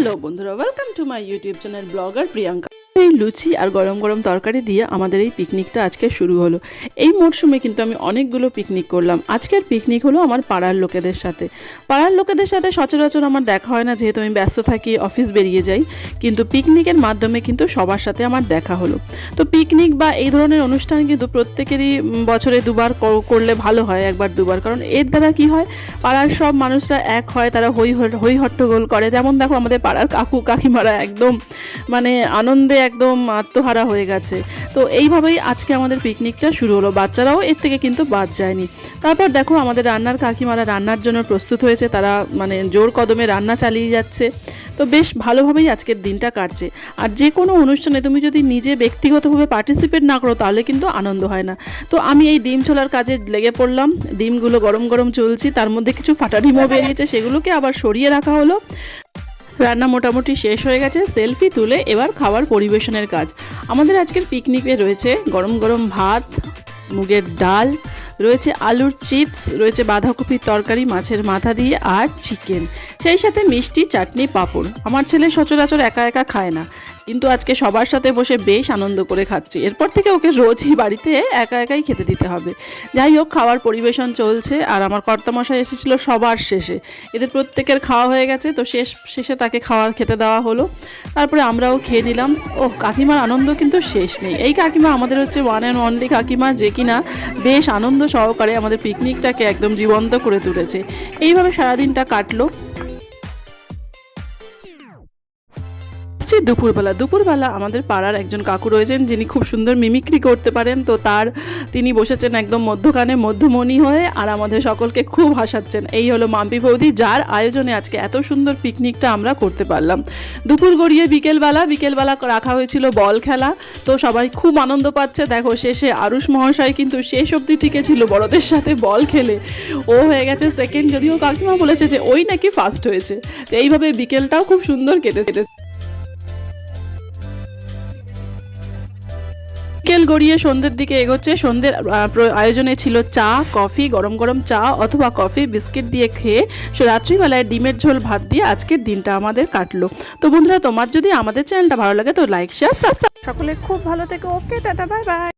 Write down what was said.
Hello বন্ধুরা, welcome to my YouTube channel blogger Priyanka. এই লুচি আর গরম গরম তরকারি দিয়ে আমাদের এই পিকনিকটা আজকে শুরু হলো। এই মরশুমে কিন্তু আমি অনেকগুলো পিকনিক করলাম। আজকের পিকনিক হলো আমার পাড়ার লোকেদের সাথে। পাড়ার লোকেদের সাথে সচরাচর আমার দেখা হয় না, যেহেতু আমি ব্যস্ত থাকি, অফিস বেরিয়ে যাই। কিন্তু পিকনিকের মাধ্যমে কিন্তু সবার সাথে আমার দেখা হলো। তো পিকনিক বা এই ধরনের অনুষ্ঠান কিন্তু প্রত্যেকেরই বছরে দুবার করলে ভালো হয়, একবার দুবার। কারণ এর দ্বারা কি হয়, পাড়ার সব মানুষরা এক হয়, তারা হই হট্টগোল করে। যেমন দেখো, আমাদের পাড়ার কাকু কাকিমারা একদম মানে আনন্দে একদম আত্মহারা হয়ে গেছে। তো এইভাবেই আজকে আমাদের পিকনিকটা শুরু হলো। বাচ্চারাও এর থেকে কিন্তু বাদ যায়নি। তারপর দেখো, আমাদের রান্নার কাকিমারা রান্নার জন্য প্রস্তুত হয়েছে। তারা মানে জোর কদমে রান্না চালিয়ে যাচ্ছে। তো বেশ ভালোভাবেই আজকের দিনটা কাটছে। আর যে কোনো অনুষ্ঠানে তুমি যদি নিজে ব্যক্তিগতভাবে পার্টিসিপেট না করো, তাহলে কিন্তু আনন্দ হয় না। তো আমি এই ডিম ছোলার কাজে লেগে পড়লাম। ডিমগুলো গরম গরম চলছি, তার মধ্যে কিছু ফাটা ডিমও বেরিয়েছে, সেগুলোকে আবার সরিয়ে রাখা হলো। রান্না মোটামুটি শেষ হয়ে গেছে। সেলফি তুলে এবার খাবার পরিবেশনের কাজ। আমাদের আজকের পিকনিকে রয়েছে গরম গরম ভাত, মুগের ডাল, রয়েছে আলুর চিপস, রয়েছে বাঁধাকপির তরকারি মাছের মাথা দিয়ে, আর চিকেন, সেই সাথে মিষ্টি, চাটনি, পাঁপড়। আমার ছেলে সচরাচর একা একা খায় না, কিন্তু আজকে সবার সাথে বসে বেশ আনন্দ করে খাচ্ছি। এরপর থেকে ওকে রোজই বাড়িতে একা একাই খেতে দিতে হবে। যাই হোক, খাওয়ার পরিবেশন চলছে। আর আমার কর্তামশাই এসেছিল সবার শেষে। এদের প্রত্যেকের খাওয়া হয়ে গেছে, তো শেষে তাকে খেতে দেওয়া হলো। তারপরে আমরাও খেয়ে নিলাম। কাকিমার আনন্দ কিন্তু শেষ নেই। এই কাকিমা আমাদের হচ্ছে ওয়ান অ্যান্ড অনলি কাকিমা, যে কিনা বেশ আনন্দ সহকারে আমাদের পিকনিকটাকে একদম জীবন্ত করে তুলেছে। এইভাবে সারাদিনটা কাটলো। দুপুরবেলা আমাদের পাড়ার একজন কাকু রয়েছেন, যিনি খুব সুন্দর মিমিক্রি করতে পারেন। তো তিনি বসেছেন একদম মধ্যখানে মধ্যমণি হয়ে, আর আমাদের সকলকে খুব হাসাচ্ছেন। এই হলো মাম্পি বৌদি, যার আয়োজনে আজকে এত সুন্দর পিকনিকটা আমরা করতে পারলাম। দুপুর গড়িয়ে বিকেলবেলা রাখা হয়েছিল বল খেলা। তো সবাই খুব আনন্দ পাচ্ছে। দেখো, শেষে আরুষ মহাশয় কিন্তু শেষ অবধি টিকে ছিল বড়দের সাথে বল খেলে। ও হয়ে গেছে সেকেন্ড, যদিও কাকিমা বলেছে যে ওই নাকি ফার্স্ট হয়েছে। তো এইভাবে বিকেলটাও খুব সুন্দর কেটেছে। বিকেল গড়িয়ে সন্ধ্যের দিকে এগোচ্ছে। সন্ধ্যের আয়োজনে ছিল চা, কফি, গরম গরম চা অথবা কফি বিস্কিট দিয়ে খেয়ে রাত্রিবেলায় ডিমের ঝোল ভাত দিয়ে আজকের দিনটা আমাদের কাটলো। তো বন্ধুরা, তোমার যদি আমাদের চ্যানেলটা ভালো লাগে তো লাইক, শেয়ার, সাবস্ক্রাইব। সকলে খুব ভালো থেকো। ওকে, টাটা, বাই বাই।